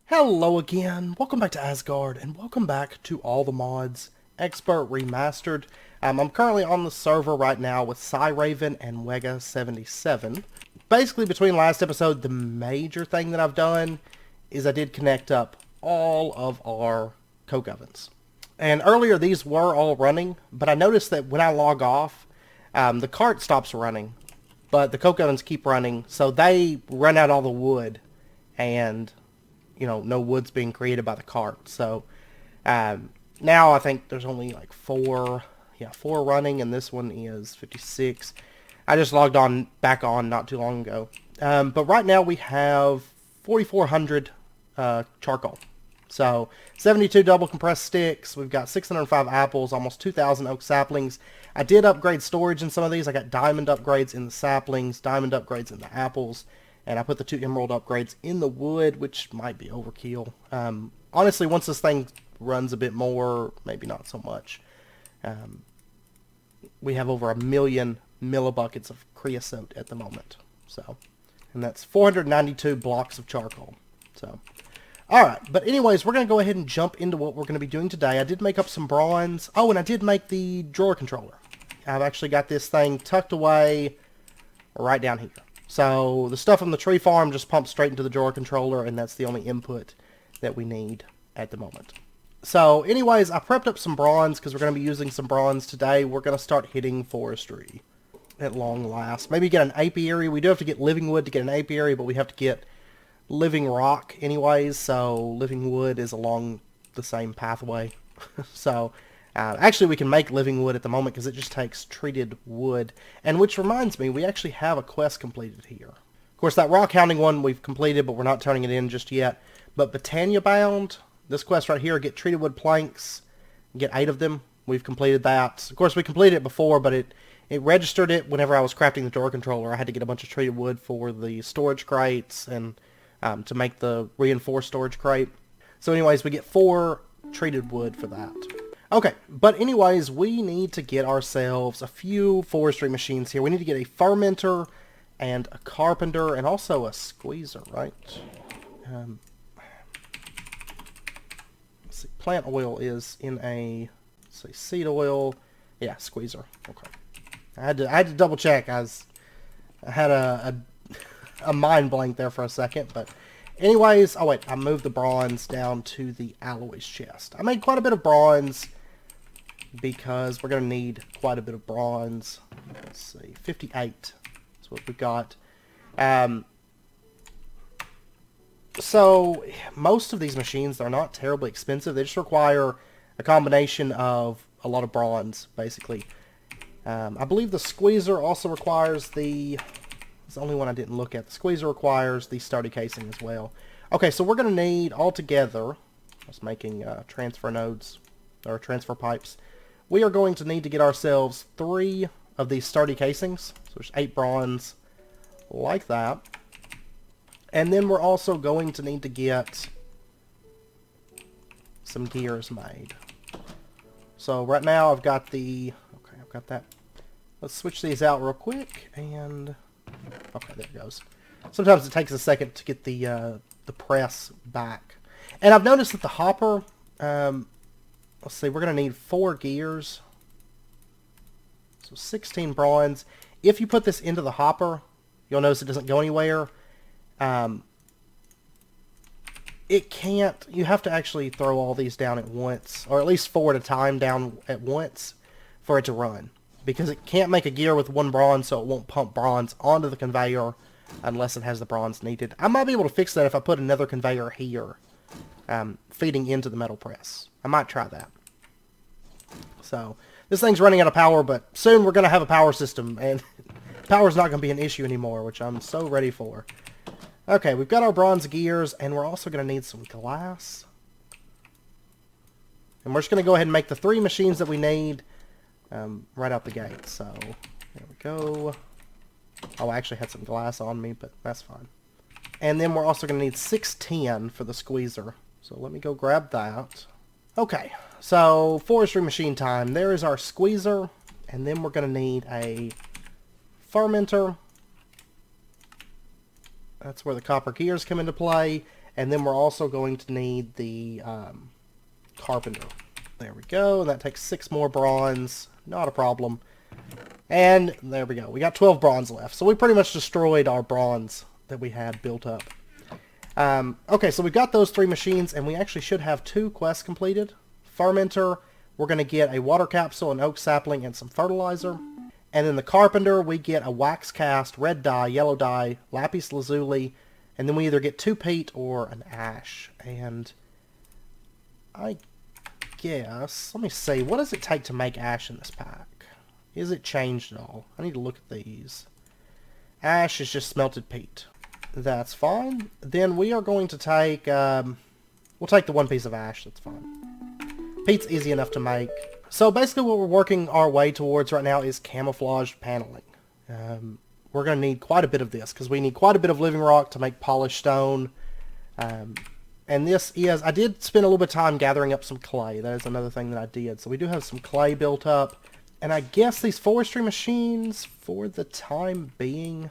Hello again, welcome back to Asgard, and welcome back to All the Mods Expert Remastered. I'm currently on the server right now with Raven and Wega77. Basically, between last episode, the major thing that I've done is I did connect up all of our coke ovens. And earlier these were all running, but I noticed that when I log off, the cart stops running, but the coke ovens keep running, so they run out all the wood, and no wood's being created by the cart. So now I think there's only like four running, and this one is 56. I just logged back on not too long ago. But right now we have 4,400 charcoal. So 72 double compressed sticks. We've got 605 apples, almost 2,000 oak saplings. I did upgrade storage in some of these. I got diamond upgrades in the saplings, diamond upgrades in the apples. And I put the 2 emerald upgrades in the wood, which might be overkill. Honestly, once this thing runs a bit more, maybe not so much. We have over 1 million millibuckets of creosote at the moment. And that's 492 blocks of charcoal. Alright, but anyways, we're going to go ahead and jump into what we're going to be doing today. I did make up some bronze. Oh, and I did make the drawer controller. I've actually got this thing tucked away right down here. So the stuff from the tree farm just pumps straight into the drawer controller, and that's the only input that we need at the moment. So anyways, I prepped up some bronze because we're going to be using some bronze today. We're going to start hitting forestry at long last. Maybe get an apiary. We do have to get living wood to get an apiary, but we have to get living rock anyways, so living wood is along the same pathway. Actually, we can make living wood at the moment because it just takes treated wood. And which reminds me, we actually have a quest completed here. Of course, that rock hounding one we've completed, but we're not turning it in just yet. But Botanial bound, this quest right here, get treated wood planks, get 8 of them. We've completed that. Of course, we completed it before, but it registered it whenever I was crafting the drawer controller. I had to get a bunch of treated wood for the storage crates and to make the reinforced storage crate. So anyways, we get 4 treated wood for that. Okay, but anyways, we need to get ourselves a few forestry machines here. We need to get a fermenter and a carpenter and also a squeezer, right? Let's see, plant oil is in a, let's see, seed oil. Yeah, squeezer. Okay. I had to double check. I had a mind blank there for a second, but anyways, oh wait, I moved the bronze down to the alloys chest. I made quite a bit of bronze because we're going to need quite a bit of bronze. Let's see, 58 is what we got. So most of these machines, they're not terribly expensive. They just require a combination of a lot of bronze, basically. I believe the squeezer also requires it's the only one I didn't look at. The squeezer requires the sturdy casing as well. Okay, so we're going to need altogether, I was making transfer nodes, or transfer pipes. We are going to need to get ourselves 3 of these sturdy casings. So there's 8 bronze, like that. And then we're also going to need to get some gears made. So right now I've got I've got that. Let's switch these out real quick, and okay, there it goes. Sometimes it takes a second to get the press back. And I've noticed that the hopper, let's see, we're going to need 4 gears. So 16 bronze. If you put this into the hopper, you'll notice it doesn't go anywhere. It can't, you have to actually throw all these down at once, or at least 4 at a time down at once for it to run. Because it can't make a gear with 1 bronze, so it won't pump bronze onto the conveyor unless it has the bronze needed. I might be able to fix that if I put another conveyor here, feeding into the metal press. I might try that. So, this thing's running out of power, but soon we're going to have a power system, and power's not going to be an issue anymore, which I'm so ready for. Okay, we've got our bronze gears, and we're also going to need some glass. And we're just going to go ahead and make the 3 machines that we need right out the gate. So, there we go. Oh, I actually had some glass on me, but that's fine. And then we're also going to need 610 for the squeezer. So let me go grab that. Okay, so forestry machine time. There is our squeezer, and then we're going to need a fermenter. That's where the copper gears come into play. And then we're also going to need the carpenter. There we go. And that takes 6 more bronze. Not a problem. And there we go. We got 12 bronze left. So we pretty much destroyed our bronze that we had built up. Okay, so we've got those 3 machines, and we actually should have 2 quests completed. Fermenter, we're going to get a water capsule, an oak sapling, and some fertilizer. And then the carpenter, we get a wax cast, red dye, yellow dye, lapis lazuli, and then we either get 2 peat or an ash. And I guess, let me see, what does it take to make ash in this pack? Is it changed at all? I need to look at these. Ash is just smelted peat. That's fine. Then we are going to take, we'll take the 1 piece of ash, that's fine. Peat's easy enough to make. So basically what we're working our way towards right now is camouflaged paneling. We're going to need quite a bit of this, because we need quite a bit of living rock to make polished stone. And this is, I did spend a little bit of time gathering up some clay. That is another thing that I did. So we do have some clay built up. And I guess these forestry machines, for the time being...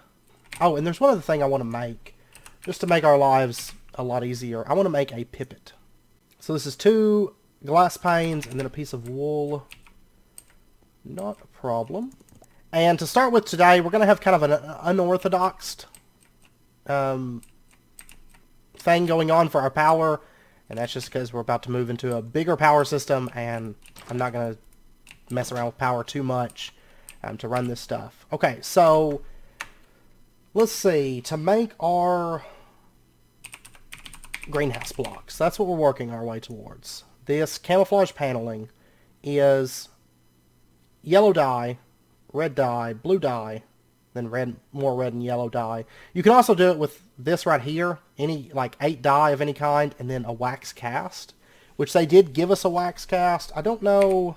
Oh, and there's one other thing I want to make, just to make our lives a lot easier. I want to make a pipet. So this is 2 glass panes and then a piece of wool. Not a problem. And to start with today, we're going to have kind of an unorthodox thing going on for our power. And that's just because we're about to move into a bigger power system, and I'm not going to mess around with power too much to run this stuff. Okay, so let's see. To make our greenhouse blocks, that's what we're working our way towards. This camouflage paneling is yellow dye, red dye, blue dye, then more red and yellow dye. You can also do it with this right here, any like 8 dye of any kind, and then a wax cast, which they did give us a wax cast. I don't know.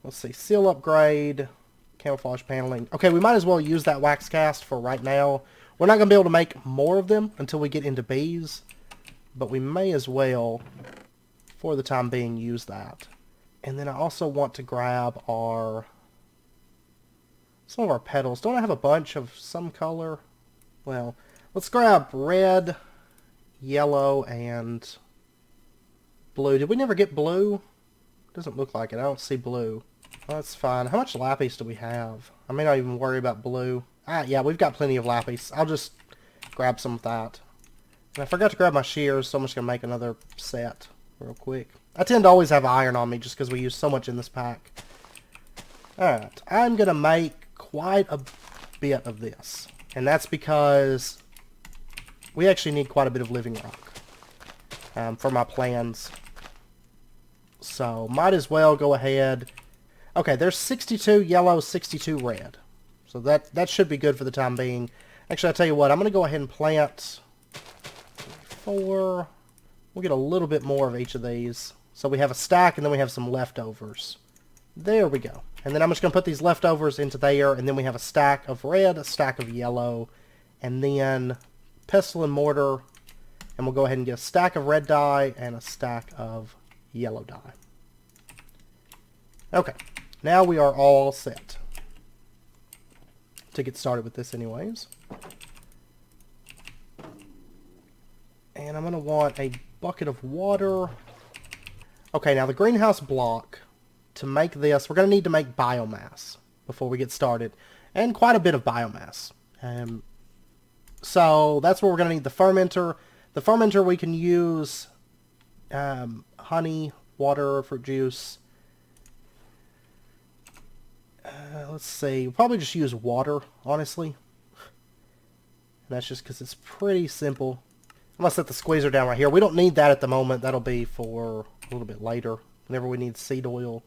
Let's see, seal upgrade, camouflage paneling. Okay, we might as well use that wax cast for right now. We're not going to be able to make more of them until we get into bees, but we may as well, for the time being, use that. And then I also want to grab some of our petals. Don't I have a bunch of some color? Well, let's grab red, yellow, and blue. Did we never get blue? Doesn't look like it. I don't see blue. Well, that's fine. How much lapis do we have? I may not even worry about blue. Yeah, we've got plenty of lapis. I'll just grab some of that. And I forgot to grab my shears, so I'm just going to make another set real quick. I tend to always have iron on me just because we use so much in this pack. Alright, I'm going to make quite a bit of this. And that's because we actually need quite a bit of living rock for my plans. So, might as well go ahead. Okay, there's 62 yellow, 62 red. So that should be good for the time being. Actually, I'll tell you what, I'm going to go ahead and plant 4. We'll get a little bit more of each of these. So we have a stack, and then we have some leftovers. There we go. And then I'm just going to put these leftovers into there, and then we have a stack of red, a stack of yellow, and then pestle and mortar. And we'll go ahead and get a stack of red dye and a stack of yellow dye. Okay, now we are all set to get started with this anyways. And I'm going to want a bucket of water. Okay, now the greenhouse block, to make this, we're going to need to make biomass before we get started. And quite a bit of biomass. So that's where we're going to need the fermenter. The fermenter we can use honey, water, fruit juice. Let's see, we'll probably just use water, honestly. And that's just because it's pretty simple. I'm going to set the squeezer down right here. We don't need that at the moment. That'll be for a little bit later, whenever we need seed oil.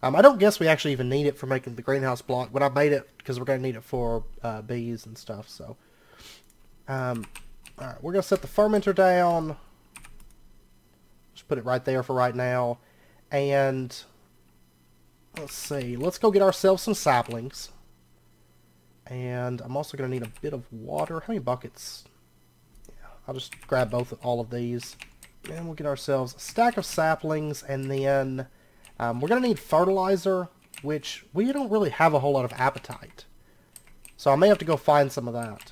I don't guess we actually even need it for making the greenhouse block, but I made it because we're going to need it for bees and stuff. So, alright, we're going to set the fermenter down. Just put it right there for right now. And let's see, let's go get ourselves some saplings. And I'm also going to need a bit of water. How many buckets? Yeah, I'll just grab all of these. And we'll get ourselves a stack of saplings, and then we're going to need fertilizer, which we don't really have a whole lot of appetite. So I may have to go find some of that.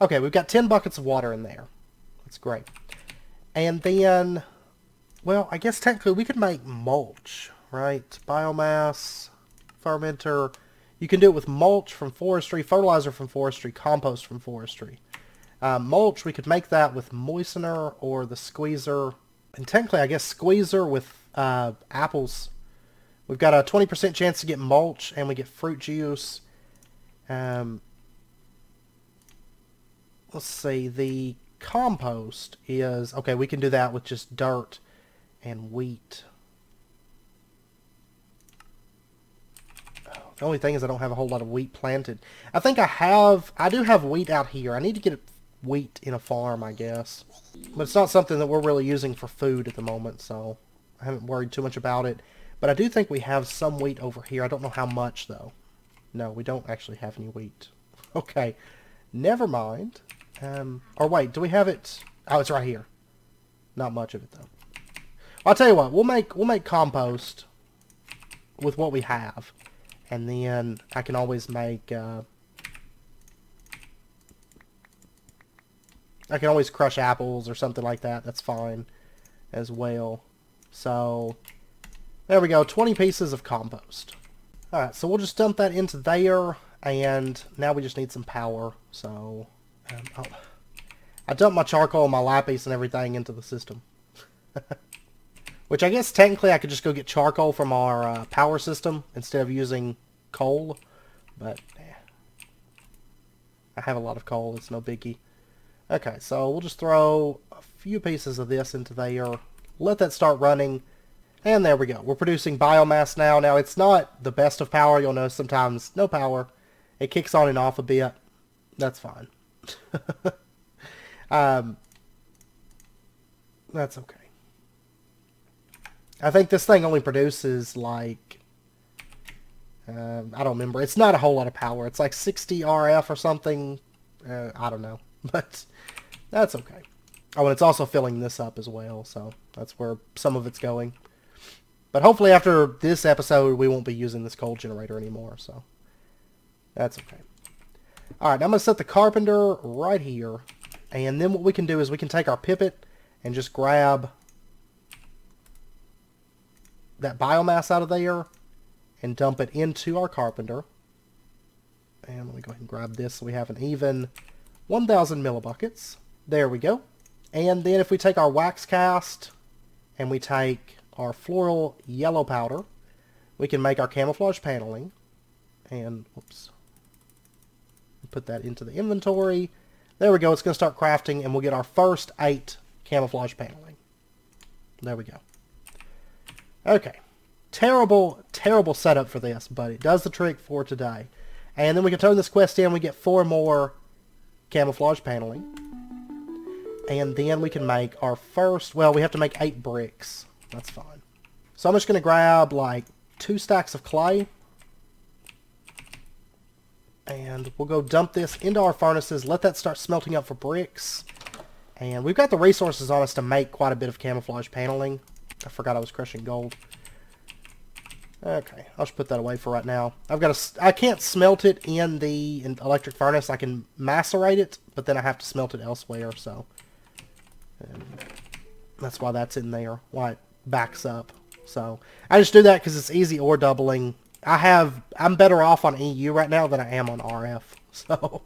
Okay, we've got 10 buckets of water in there. That's That's great. And then, well, I guess technically we could make mulch, right? Biomass, fermenter. You can do it with mulch from forestry, fertilizer from forestry, compost from forestry. Mulch, we could make that with moistener or the squeezer. And technically, I guess squeezer with apples. We've got a 20% chance to get mulch, and we get fruit juice. Let's see, the compost is... Okay, we can do that with just dirt and wheat. The only thing is I don't have a whole lot of wheat planted. I think I do have wheat out here. I need to get wheat in a farm, I guess. But it's not something that we're really using for food at the moment, so I haven't worried too much about it. But I do think we have some wheat over here. I don't know how much, though. No, we don't actually have any wheat. Okay, never mind. Or wait, do we have it? Oh, it's right here. Not much of it, though. Well, I'll tell you what. We'll make compost with what we have. And then I can always make... I can always crush apples or something like that. That's fine as well. So, there we go. 20 pieces of compost. Alright, so we'll just dump that into there. And now we just need some power. So, I dumped my charcoal and my lapis and everything into the system. Which I guess technically I could just go get charcoal from our power system instead of using coal. But, I have a lot of coal. It's no biggie. Okay, so we'll just throw a few pieces of this into there. Let that start running. And there we go. We're producing biomass now. Now, it's not the best of power. You'll notice sometimes no power. It kicks on and off a bit. That's fine. That's okay. I think this thing only produces like... I don't remember. It's not a whole lot of power. It's like 60 RF or something. I don't know. But that's okay. Oh, and it's also filling this up as well, so that's where some of it's going. But hopefully after this episode, we won't be using this coal generator anymore, so that's okay. Alright, I'm going to set the carpenter right here, and then what we can do is we can take our pipet and just grab that biomass out of there and dump it into our carpenter. And let me go ahead and grab this so we have an even 1,000 millibuckets. There we go. And then if we take our wax cast and we take our floral yellow powder, we can make our camouflage paneling. And, whoops. Put that into the inventory. There we go. It's going to start crafting and we'll get our first 8 camouflage paneling. There we go. Okay. Terrible, terrible setup for this, but it does the trick for today. And then we can turn this quest in. We get 4 more camouflage paneling. And then we can make our first... Well, we have to make 8 bricks. That's fine. So I'm just going to grab like 2 stacks of clay. And we'll go dump this into our furnaces. Let that start smelting up for bricks. And we've got the resources on us to make quite a bit of camouflage paneling. I forgot I was crushing gold. Okay, I'll just put that away for right now. I can't smelt it in the electric furnace. I can macerate it, but then I have to smelt it elsewhere, so... And that's why that's in there, why it backs up. So, I just do that because it's easy ore doubling. I'm better off on EU right now than I am on RF. So,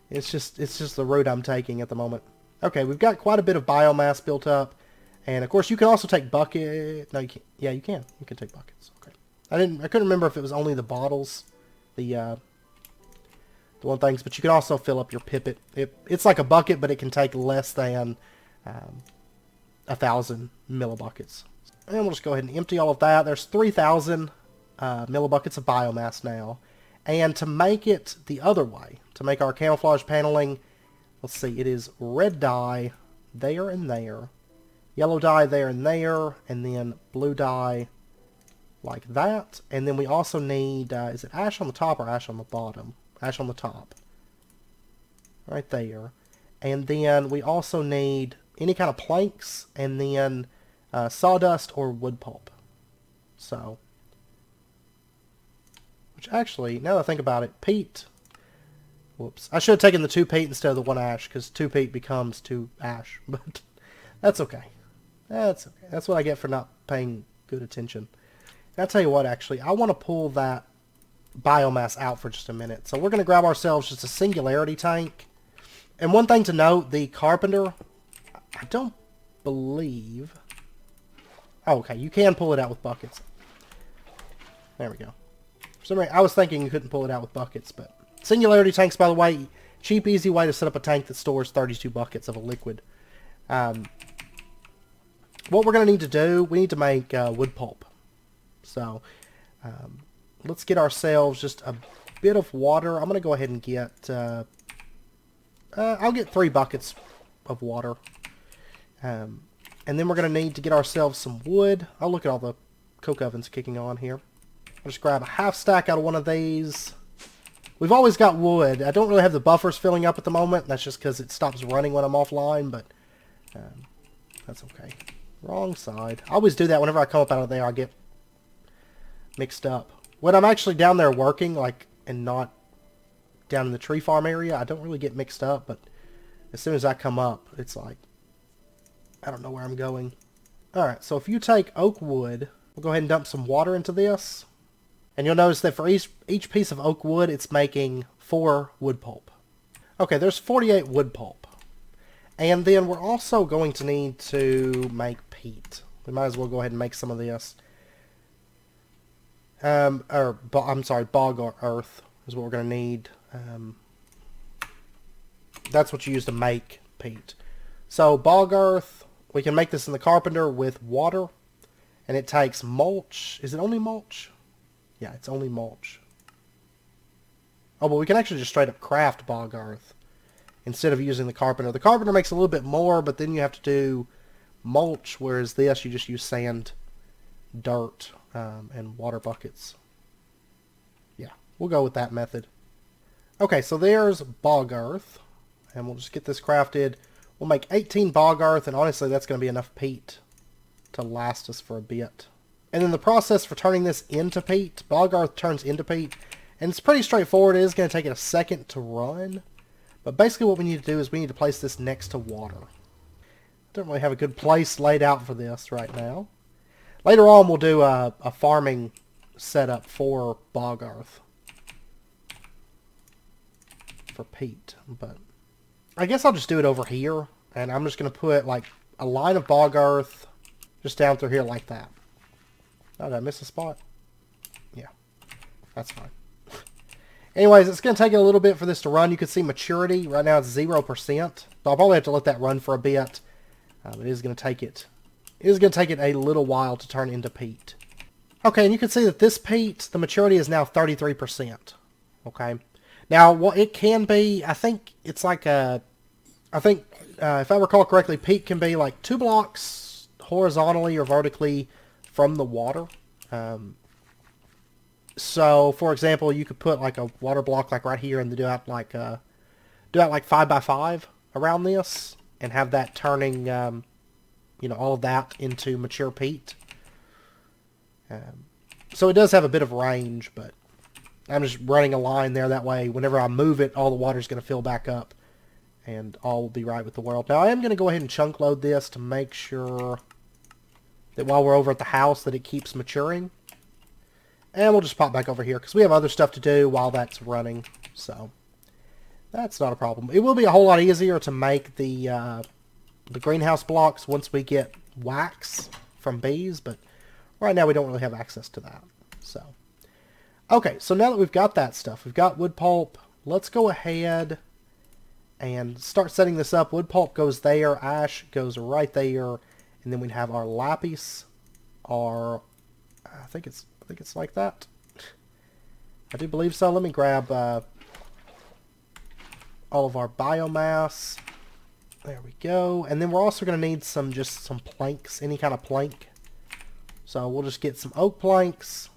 it's just the route I'm taking at the moment. Okay, we've got quite a bit of biomass built up. And, of course, you can also take buckets. No, you can't. Yeah, you can. You can take buckets. Okay. I couldn't remember if it was only the bottles, the one things, but you can also fill up your pipet. It's like a bucket, but it can take less than 1,000 millibuckets. And we'll just go ahead and empty all of that. There's 3,000 millibuckets of biomass now. And to make it the other way, to make our camouflage paneling, let's see, it is red dye there and there, yellow dye there and there, and then blue dye like that. And then we also need, is it ash on the top or ash on the bottom? Ash on the top. Right there. And then we also need any kind of planks, and then sawdust or wood pulp. So, which actually, now that I think about it, peat Whoops. I should have taken the 2 peat instead of the 1 ash, because 2 peat becomes 2 ash. But that's okay. That's okay. That's what I get for not paying good attention. And I'll tell you what, actually. I want to pull that biomass out for just a minute. So we're going to grab ourselves just a singularity tank. And one thing to note, the carpenter, I don't believe... Oh, okay, you can pull it out with buckets. There we go. For some reason, I was thinking you couldn't pull it out with buckets, but... Singularity tanks, by the way, cheap, easy way to set up a tank that stores 32 buckets of a liquid. What we're going to need to do, we need to make wood pulp. So, let's get ourselves just a bit of water. I'm going to go ahead and get... I'll get 3 buckets of water. And then we're going to need to get ourselves some wood. I'll look at all the coke ovens kicking on here. I'll just grab a half stack out of one of these. We've always got wood. I don't really have the buffers filling up at the moment. That's just because it stops running when I'm offline, but that's okay. Wrong side. I always do that whenever I come up out of there. I get mixed up. When I'm actually down there working, like, and not down in the tree farm area, I don't really get mixed up, but as soon as I come up, it's like, I don't know where I'm going. Alright, so if you take oak wood, we'll go ahead and dump some water into this. And you'll notice that for each piece of oak wood, it's making 4 wood pulp. Okay, there's 48 wood pulp. And then we're also going to need to make peat. We might as well go ahead and make some of this. I'm sorry, bog earth is what we're going to need. That's what you use to make peat. So bog earth, we can make this in the carpenter with water. And it takes mulch. Is it only mulch? Yeah, it's only mulch. Oh, but we can actually just straight up craft bog earth instead of using the carpenter. The carpenter makes a little bit more, but then you have to do mulch, whereas this, you just use sand, dirt, and water buckets. Yeah, we'll go with that method. Okay, so there's bog earth, and we'll just get this crafted. We'll make 18 bog earth, and honestly, that's going to be enough peat to last us for a bit. And then the process for turning this into peat, bog earth turns into peat, and it's pretty straightforward. It is going to take it a second to run, but basically what we need to do is we need to place this next to water. Don't really have a good place laid out for this right now. Later on we'll do a farming setup for bog earth for peat, but I guess I'll just do it over here, and I'm just going to put like a line of bog earth just down through here like that. Oh, did I miss a spot? Yeah, that's fine. Anyways, it's going to take it a little bit for this to run. You can see maturity. Right now it's 0%. So I'll probably have to let that run for a bit. It is going to take it. It is going to take it a little while to turn into peat. Okay, and you can see that this peat, the maturity is now 33%. Okay. Now, what it can be, I think it's like a... if I recall correctly, peat can be like 2 blocks horizontally or vertically from the water. So, for example, you could put like a water block like right here and do out like 5 by 5 around this and have that turning, all of that into mature peat. So it does have a bit of range, but I'm just running a line there. That way, whenever I move it, all the water's going to fill back up and all will be right with the world. Now, I am going to go ahead and chunk load this to make sure that while we're over at the house that it keeps maturing. And we'll just pop back over here because we have other stuff to do while that's running. So that's not a problem. It will be a whole lot easier to make the greenhouse blocks once we get wax from bees, but right now we don't really have access to that. So, okay, so now that we've got that stuff, we've got wood pulp, let's go ahead and start setting this up. Wood pulp goes there, ash goes right there. And then we'd have our lapis, I think it's like that. I do believe so. Let me grab all of our biomass. There we go. And then we're also going to need some planks, any kind of plank. So we'll just get some oak planks,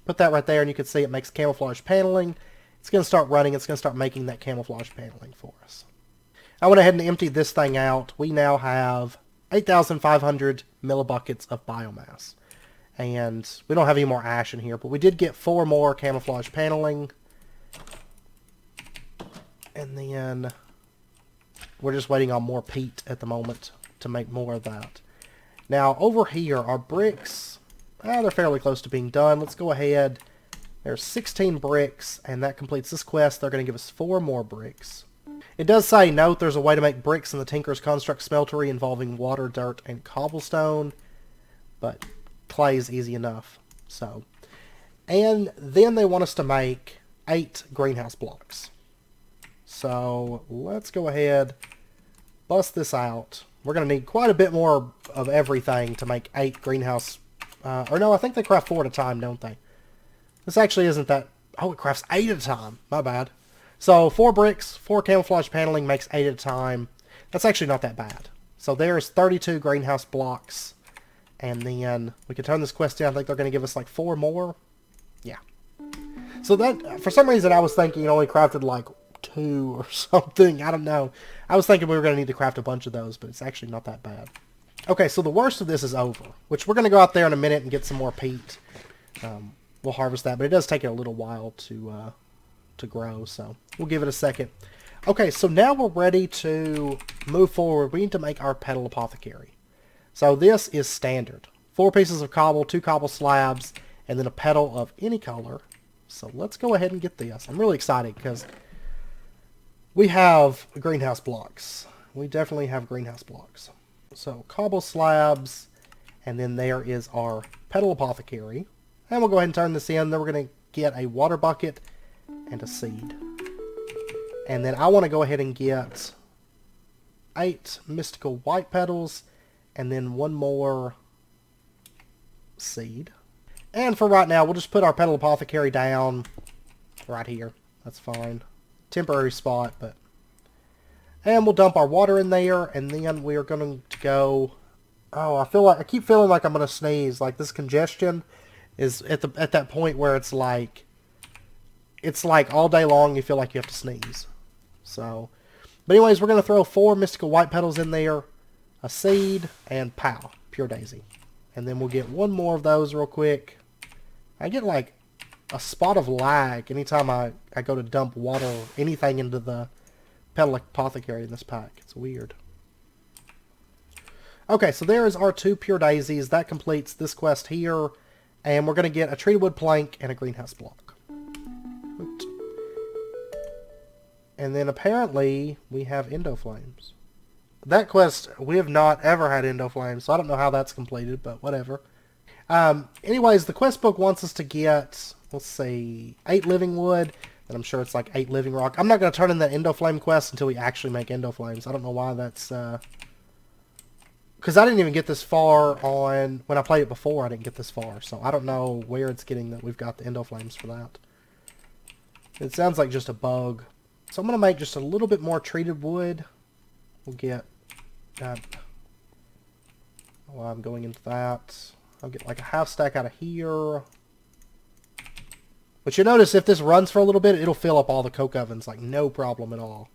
put that right there, and you can see it makes camouflage paneling. It's going to start running. It's going to start making that camouflage paneling for us. I went ahead and emptied this thing out. We now have 8,500 millibuckets of biomass. And we don't have any more ash in here, but we did get 4 more camouflage paneling. And then we're just waiting on more peat at the moment to make more of that. Now, over here, our bricks, they're fairly close to being done. Let's go ahead. There's 16 bricks, and that completes this quest. They're going to give us 4 more bricks. It does say, note, there's a way to make bricks in the Tinker's Construct Smeltery involving water, dirt, and cobblestone. But clay is easy enough. So, and then they want us to make 8 greenhouse blocks. So, let's go ahead, bust this out. We're going to need quite a bit more of everything to make 8 greenhouse... or no, I think they craft 4 at a time, don't they? This actually isn't that... Oh, it crafts 8 at a time. My bad. So, 4 bricks, 4 camouflage paneling makes 8 at a time. That's actually not that bad. So, there's 32 greenhouse blocks. And then we can turn this quest in. I think they're going to give us like 4 more. Yeah. So, that... For some reason, I was thinking it only crafted like 2 or something. I don't know. I was thinking we were going to need to craft a bunch of those, but it's actually not that bad. Okay, so the worst of this is over, which we're going to go out there in a minute and get some more peat. We'll harvest that, but it does take it a little while to grow, so we'll give it a second. Okay, so now we're ready to move forward. We need to make our petal apothecary. So this is standard. 4 pieces of cobble, 2 cobble slabs, and then a petal of any color. So let's go ahead and get this. I'm really excited because we have greenhouse blocks. We definitely have greenhouse blocks. So cobble slabs, and then there is our petal apothecary. And we'll go ahead and turn this in. Then we're going to get a water bucket and a seed. And then I want to go ahead and get 8 mystical white petals, and then 1 more seed. And for right now, we'll just put our petal apothecary down right here. That's fine. Temporary spot, but... And we'll dump our water in there, and then we're going to go... Oh, I keep feeling like I'm going to sneeze. Like, this congestion is at that point where it's like all day long you feel like you have to sneeze. So, but anyways, we're going to throw 4 mystical white petals in there, a seed, and pow, pure daisy. And then we'll get 1 more of those real quick. I get like a spot of lag anytime I go to dump water or anything into the petal apothecary in this pack. It's weird. Okay, so there is our 2 pure daisies. That completes this quest here. And we're going to get a treated wood plank and a greenhouse block. Oot. And then apparently we have endo flames. That quest, we have not ever had endo flames, so I don't know how that's completed, but whatever. Anyways, the quest book wants us to get, let's see, 8 living wood. And I'm sure it's like 8 living rock. I'm not going to turn in that endo flame quest until we actually make endo flames. I don't know why that's... Because I didn't even get this far on... When I played it before, I didn't get this far. So I don't know where it's getting that we've got the endo flames for that. It sounds like just a bug. So I'm going to make just a little bit more treated wood. We'll get... while I'm going into that, I'll get like a half stack out of here. But you notice if this runs for a little bit, it'll fill up all the coke ovens, like no problem at all.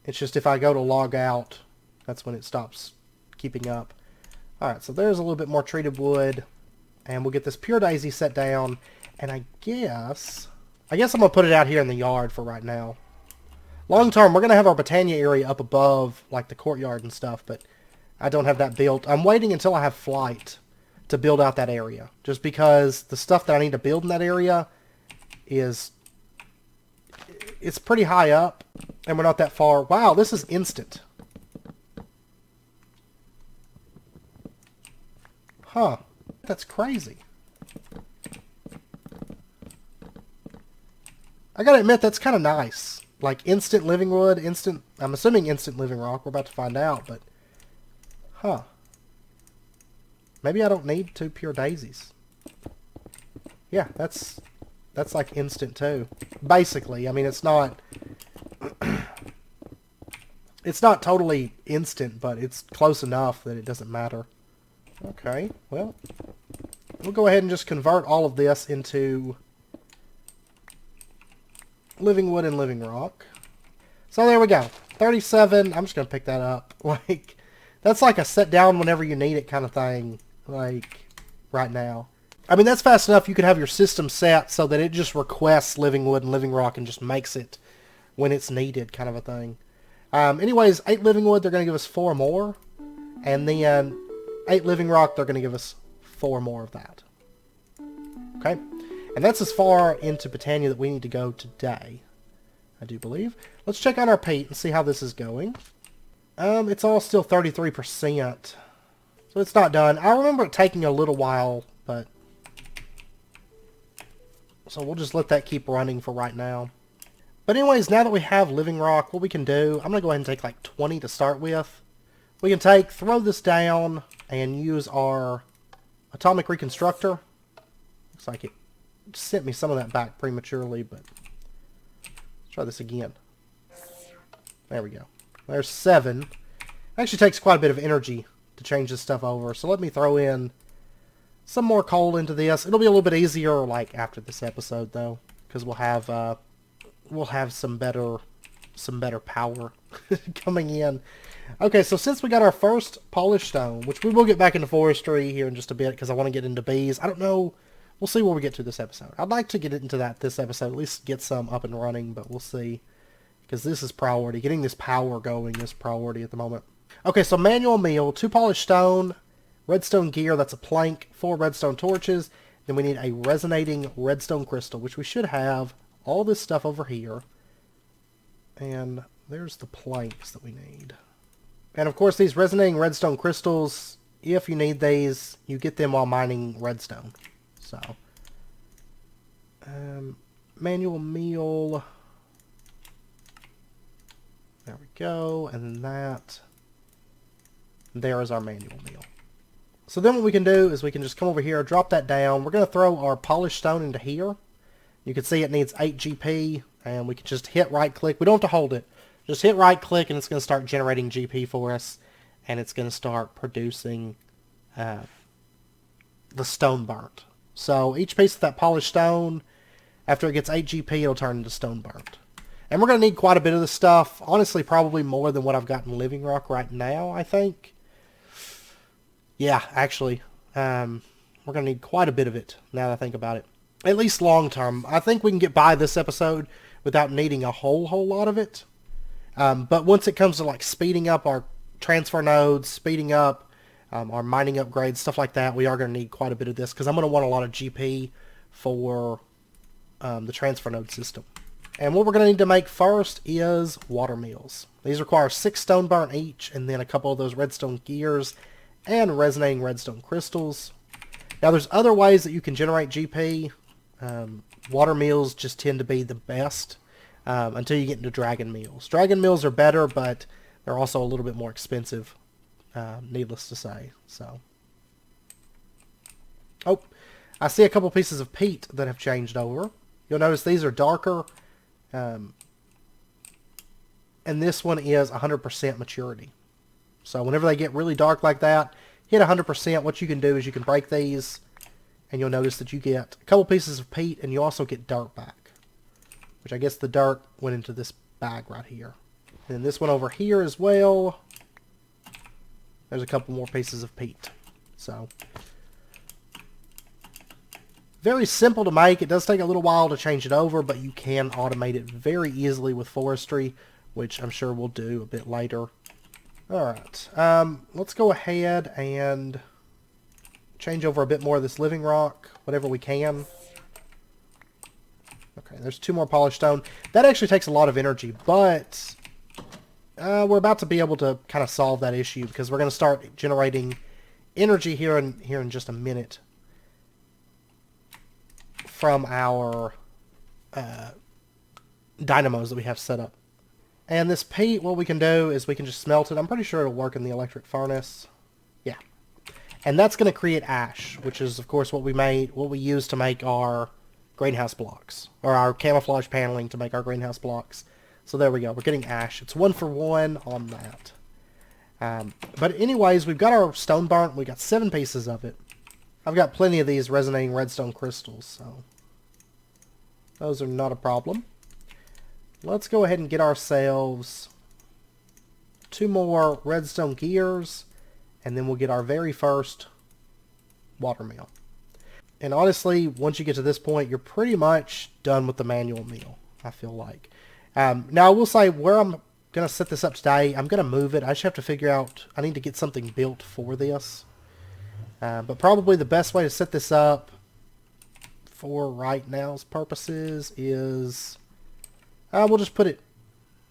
It's just if I go to log out, that's when it stops keeping up. Alright, so there's a little bit more treated wood. And we'll get this pure daisy set down. And I guess I'm going to put it out here in the yard for right now. Long term, we're going to have our Botania area up above, like the courtyard and stuff, but I don't have that built. I'm waiting until I have flight to build out that area. Just because the stuff that I need to build in that area it's pretty high up, and we're not that far. Wow, this is instant. Huh. That's crazy. I gotta admit, that's kind of nice. Like, instant living wood, I'm assuming instant living rock. We're about to find out, but... Huh. Maybe I don't need 2 pure daisies. Yeah, that's like instant too. Basically, I mean, it's not... it's not totally instant, but it's close enough that it doesn't matter. Okay, well... We'll go ahead and just convert all of this into living wood and living rock. So there we go. 37. I'm just going to pick that up. Like, that's like a set down whenever you need it kind of thing. Like, right now. I mean, that's fast enough. You could have your system set so that it just requests living wood and living rock and just makes it when it's needed kind of a thing. Anyways, 8 living wood, they're going to give us 4 more. And then 8 living rock, they're going to give us 4 more of that. Okay? And that's as far into Botanial that we need to go today, I do believe. Let's check on our peat and see how this is going. It's all still 33%. So it's not done. I remember it taking a little while, but... So we'll just let that keep running for right now. But anyways, now that we have living rock, what we can do... I'm going to go ahead and take like 20 to start with. We can throw this down, and use our atomic reconstructor. Looks like it sent me some of that back prematurely, but... Let's try this again. There we go. There's 7. It actually takes quite a bit of energy to change this stuff over. So let me throw in some more coal into this. It'll be a little bit easier like after this episode though, because we'll have some better power coming in. Okay, so since we got our first polished stone, which we will get back into forestry here in just a bit because I want to get into bees. I don't know. We'll see where we get to this episode. I'd like to get into that this episode, at least get some up and running, but we'll see. Because this is priority. Getting this power going is priority at the moment. Okay, so manual meal, 2 polished stone, redstone gear, that's a plank, 4 redstone torches. Then we need a resonating redstone crystal, which we should have all this stuff over here. And there's the planks that we need. And of course these resonating redstone crystals, if you need these, you get them while mining redstone. So, manual meal... There we go, and that, there is our manual meal. So then what we can do is we can just come over here, drop that down. We're going to throw our polished stone into here. You can see it needs 8 GP, and we can just hit right click. We don't have to hold it. Just hit right click, and it's going to start generating GP for us, and it's going to start producing the stone burnt. So each piece of that polished stone, after it gets 8 GP, it'll turn into stone burnt. And we're going to need quite a bit of this stuff. Honestly, probably more than what I've got in living rock right now, I think. Yeah, actually. We're going to need quite a bit of it, now that I think about it. At least long term. I think we can get by this episode without needing a whole lot of it. But once it comes to like speeding up our transfer nodes, speeding up our mining upgrades, stuff like that, we are going to need quite a bit of this. Because I'm going to want a lot of GP for the transfer node system. And what we're going to need to make first is water meals. These require 6 stone burnt each, and then a couple of those redstone gears and resonating redstone crystals. Now there's other ways that you can generate GP. Water meals just tend to be the best until you get into dragon meals. Dragon meals are better, but they're also a little bit more expensive, needless to say. So, oh, I see a couple pieces of peat that have changed over. You'll notice these are darker. And this one is 100% maturity. So whenever they get really dark like that, hit 100%, what you can do is you can break these, and you'll notice that you get a couple pieces of peat, and you also get dirt back. Which I guess the dirt went into this bag right here. And this one over here as well, there's a couple more pieces of peat. So, very simple to make. It does take a little while to change it over, but you can automate it very easily with forestry, which I'm sure we'll do a bit later. Alright, let's go ahead and change over a bit more of this living rock, whatever we can. Okay, there's 2 more polished stone. That actually takes a lot of energy, but we're about to be able to kind of solve that issue, because we're going to start generating energy here in just a minute from our dynamos that we have set up. And this peat, what we can do is we can just smelt it. I'm pretty sure it'll work in the electric furnace. Yeah. And that's going to create ash, which is, of course, what we use to make our greenhouse blocks, or our camouflage paneling to make our greenhouse blocks. So there we go. We're getting ash. It's 1 for 1 on that. But anyways, we've got our stone burnt. We got 7 pieces of it. I've got plenty of these resonating redstone crystals, so those are not a problem. Let's go ahead and get ourselves 2 more redstone gears, and then we'll get our very first water meal. And honestly, once you get to this point, you're pretty much done with the manual meal, I feel like. Now I will say where I'm going to set this up today, I'm going to move it. I just have to figure out, I need to get something built for this. But probably the best way to set this up for right now's purposes is we'll just put it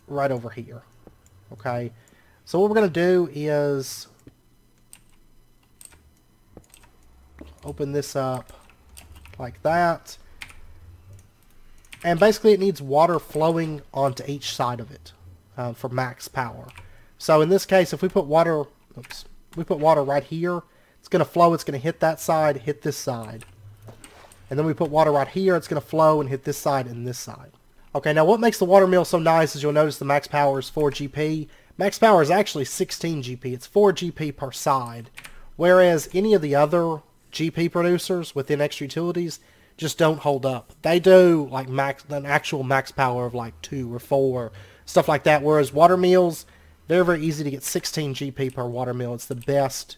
right over here. Okay. So what we're going to do is open this up like that. And basically it needs water flowing onto each side of it for max power. So in this case, if we put water, we put water right here, it's going to flow, it's going to hit that side, hit this side. And then we put water right here, it's going to flow and hit this side and this side. Okay, now what makes the water mill so nice is you'll notice the max power is 4 GP. Max power is actually 16 GP. It's 4 GP per side. Whereas any of the other GP producers within extra utilities just don't hold up. They do like an actual max power of like 2 or 4, stuff like that. Whereas water mills, they're very easy to get 16 GP per water mill. It's the best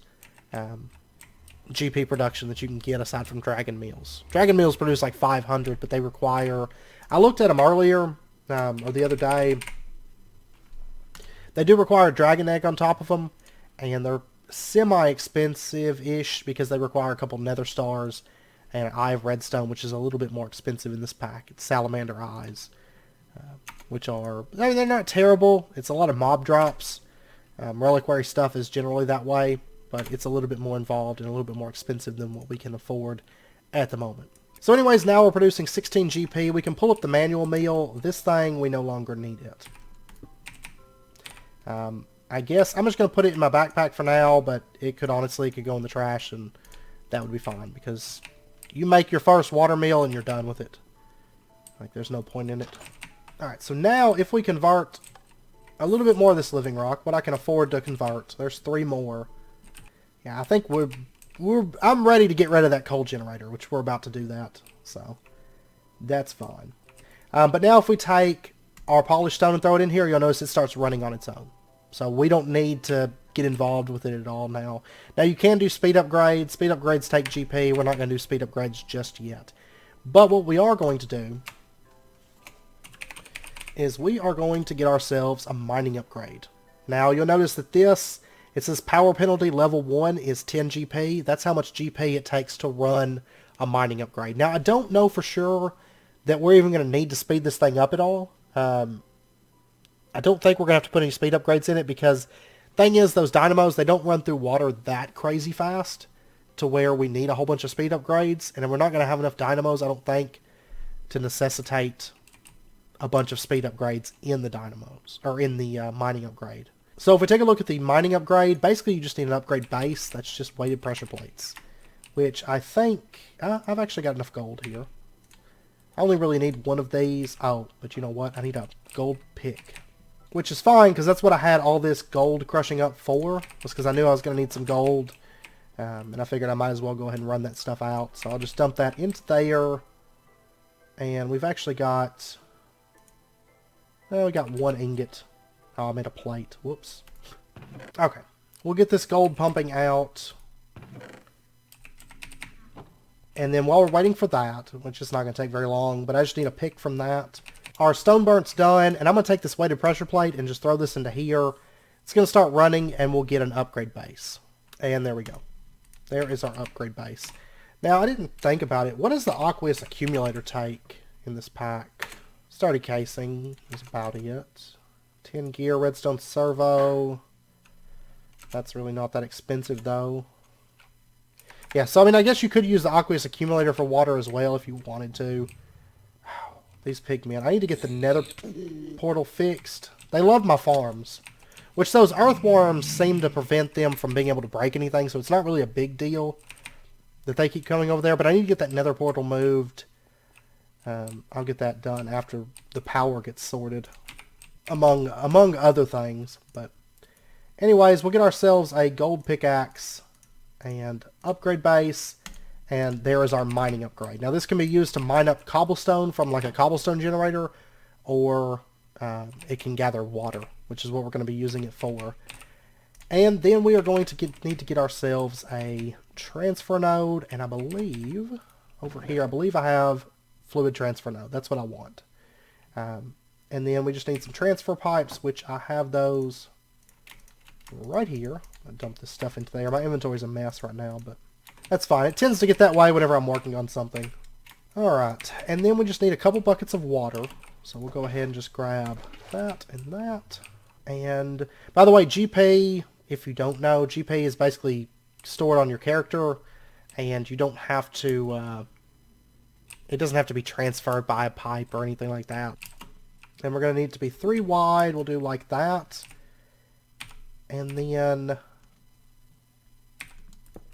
GP production that you can get aside from Dragon Mills. Dragon Mills produce like 500, but they require... I looked at them earlier, or the other day. They do require a dragon egg on top of them, and they're semi-expensive-ish because they require a couple nether stars and an eye of redstone, which is a little bit more expensive in this pack. It's salamander eyes, which are... I mean, they're not terrible. It's a lot of mob drops. Reliquary stuff is generally that way, but it's a little bit more involved and a little bit more expensive than what we can afford at the moment. So anyways, now we're producing 16 GP. We can pull up the manual mill. This thing, we no longer need it. I guess I'm just going to put it in my backpack for now, but it could honestly go in the trash, and that would be fine, because you make your first water mill and you're done with it. Like, there's no point in it. Alright, so now if we convert a little bit more of this living rock, what I can afford to convert, there's 3 more. Yeah, I think I'm ready to get rid of that coal generator, which we're about to do that, so that's fine. But now if we take our polished stone and throw it in here, you'll notice it starts running on its own. So we don't need to get involved with it at all now. Now you can do speed upgrades. Speed upgrades take GP. We're not going to do speed upgrades just yet. But what we are going to do is we are going to get ourselves a mining upgrade. Now you'll notice that this... It says power penalty level 1 is 10 GP. That's how much GP it takes to run a mining upgrade. Now, I don't know for sure that we're even going to need to speed this thing up at all. I don't think we're going to have to put any speed upgrades in it because thing is, those dynamos, they don't run through water that crazy fast to where we need a whole bunch of speed upgrades. And we're not going to have enough dynamos, I don't think, to necessitate a bunch of speed upgrades in the dynamos, or in the mining upgrade. So if we take a look at the mining upgrade, basically you just need an upgrade base. That's just weighted pressure plates, which I think... I've actually got enough gold here. I only really need one of these. Oh, but you know what? I need a gold pick, which is fine because that's what I had all this gold crushing up for, was because I knew I was going to need some gold, and I figured I might as well go ahead and run that stuff out. So I'll just dump that into there, and we've actually got... Oh, we got 1 ingot. Oh, I made a plate. Whoops. Okay. We'll get this gold pumping out. And then while we're waiting for that, which is not going to take very long, but I just need a pick from that. Our stone burnt's done, and I'm going to take this weighted pressure plate and just throw this into here. It's going to start running, and we'll get an upgrade base. And there we go. There is our upgrade base. Now, I didn't think about it. What does the aqueous accumulator take in this pack? Sturdy casing is about it. 10 gear, redstone servo. That's really not that expensive though. Yeah, so I mean, I guess you could use the aqueous accumulator for water as well if you wanted to. These pigmen. I need to get the nether portal fixed. They love my farms. Which those earthworms seem to prevent them from being able to break anything, so it's not really a big deal that they keep coming over there. But I need to get that nether portal moved. I'll get that done after the power gets sorted. Among other things. But anyways, we'll get ourselves a gold pickaxe and upgrade base, and there is our mining upgrade. Now this can be used to mine up cobblestone from like a cobblestone generator, or it can gather water, which is what we're going to be using it for. And then we are going to need to get ourselves a transfer node, and I believe over here, I believe I have fluid transfer node. That's what I want. And then we just need some transfer pipes, which I have those right here. I dump this stuff into there. My inventory's a mess right now, but that's fine. It tends to get that way whenever I'm working on something. Alright, and then we just need a couple buckets of water. So we'll go ahead and just grab that and that. And, by the way, GP, if you don't know, GP is basically stored on your character, and you don't have to, it doesn't have to be transferred by a pipe or anything like that. And we're going to need it to be 3 wide. We'll do like that. And then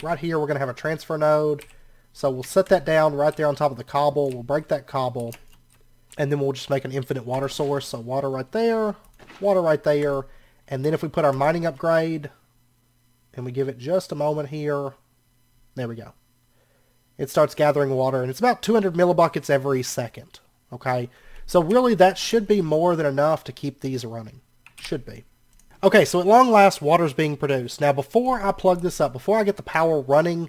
right here we're going to have a transfer node. So we'll set that down right there on top of the cobble. We'll break that cobble. And then we'll just make an infinite water source. So water right there, and then if we put our mining upgrade, and we give it just a moment here, there we go. It starts gathering water, and it's about 200 millibuckets every second. Okay, so really that should be more than enough to keep these running. Should be. Okay, so at long last, water's being produced. Now, before I plug this up, before I get the power running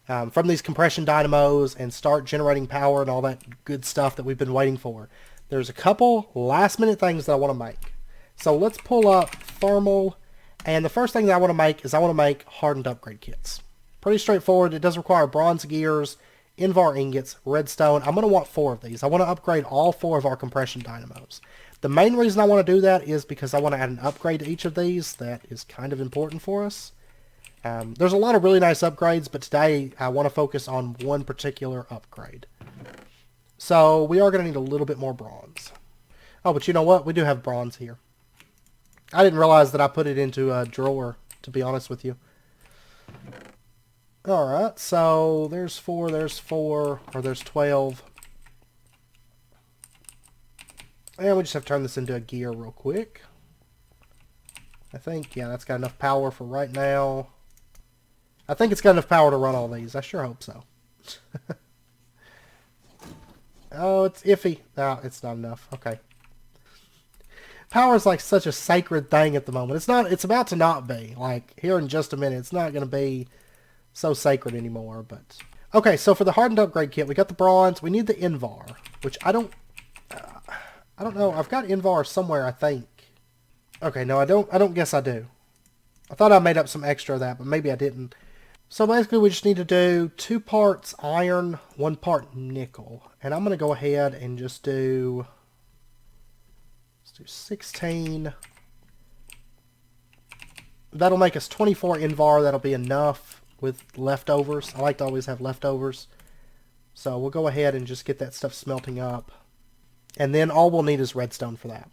from these compression dynamos and start generating power and all that good stuff that we've been waiting for, there's a couple last-minute things that I want to make. So let's pull up thermal, and the first thing that I want to make is I want to make hardened upgrade kits. Pretty straightforward. It does require bronze gears, Invar ingots, redstone. I'm going to want 4 of these. I want to upgrade all 4 of our compression dynamos. The main reason I want to do that is because I want to add an upgrade to each of these. That is kind of important for us. There's a lot of really nice upgrades, but today I want to focus on one particular upgrade. So we are going to need a little bit more bronze. Oh, but you know what? We do have bronze here. I didn't realize that I put it into a drawer, to be honest with you. Alright, so there's 4, or there's 12. And we just have to turn this into a gear real quick. I think, yeah, that's got enough power for right now. I think it's got enough power to run all these. I sure hope so. Oh, it's iffy. No, it's not enough. Okay. Power is like such a sacred thing at the moment. It's not. It's about to not be. Like, here in just a minute, it's not going to be so sacred anymore. But okay, so for the hardened upgrade kit, we got the bronze. We need the Invar, which I don't know. I've got Invar somewhere, I think. Okay, no, I don't guess I do. I thought I made up some extra of that, but maybe I didn't. So basically, we just need to do 2 parts iron, 1 part nickel. And I'm going to go ahead and just do... Let's do 16. That'll make us 24 Invar. That'll be enough with leftovers. I like to always have leftovers. So we'll go ahead and just get that stuff smelting up. And then all we'll need is redstone for that.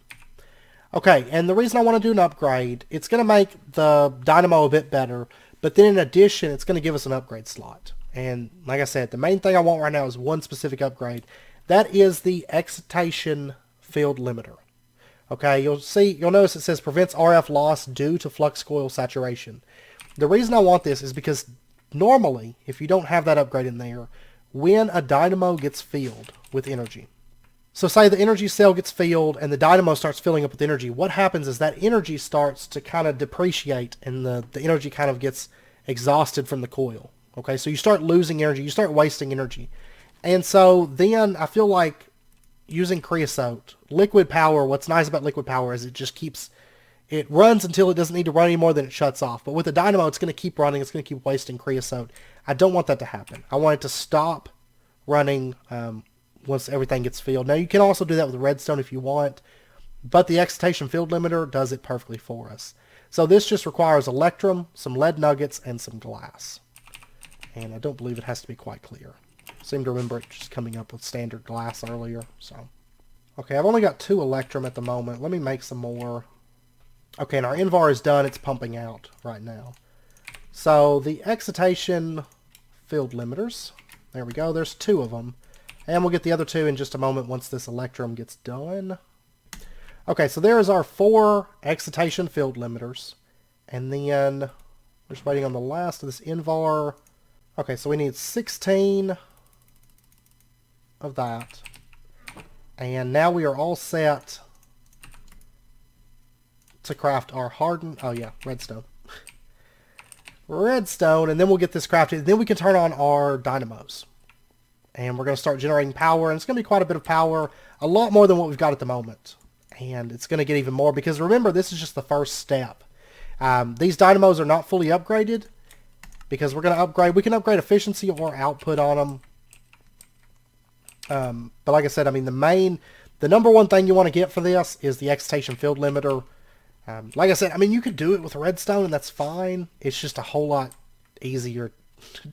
Okay, and the reason I want to do an upgrade, it's going to make the dynamo a bit better, but then in addition, it's going to give us an upgrade slot. And like I said, the main thing I want right now is one specific upgrade. That is the excitation field limiter. Okay, you'll notice it says prevents RF loss due to flux coil saturation. The reason I want this is because normally, if you don't have that upgrade in there, when a dynamo gets filled with energy, so say the energy cell gets filled and the dynamo starts filling up with energy, what happens is that energy starts to kind of depreciate and the energy kind of gets exhausted from the coil. Okay, so you start losing energy, you start wasting energy. And so then I feel like using creosote, liquid power, what's nice about liquid power is it runs until it doesn't need to run anymore, then it shuts off. But with a dynamo, it's going to keep running, it's going to keep wasting creosote. I don't want that to happen. I want it to stop running once everything gets filled. Now, you can also do that with redstone if you want, but the excitation field limiter does it perfectly for us. So this just requires electrum, some lead nuggets, and some glass. And I don't believe it has to be quite clear. I seem to remember it just coming up with standard glass earlier. So, okay, I've only got 2 electrum at the moment. Let me make some more. Okay, and our Invar is done. It's pumping out right now. So the excitation field limiters, there we go. There's 2 of them. And we'll get the other 2 in just a moment once this electrum gets done. Okay, so there is our 4 excitation field limiters. And then we're just waiting on the last of this Invar. Okay, so we need 16 of that. And now we are all set to craft our hardened... Oh yeah, redstone. Redstone, and then we'll get this crafted. Then we can turn on our dynamos. And we're going to start generating power, and it's going to be quite a bit of power, a lot more than what we've got at the moment. And it's going to get even more because remember, this is just the first step. These dynamos are not fully upgraded because we're going to upgrade. We can upgrade efficiency or output on them. But like I said, I mean, the number one thing you want to get for this is the excitation field limiter. Like I said, I mean, you could do it with redstone and that's fine. It's just a whole lot easier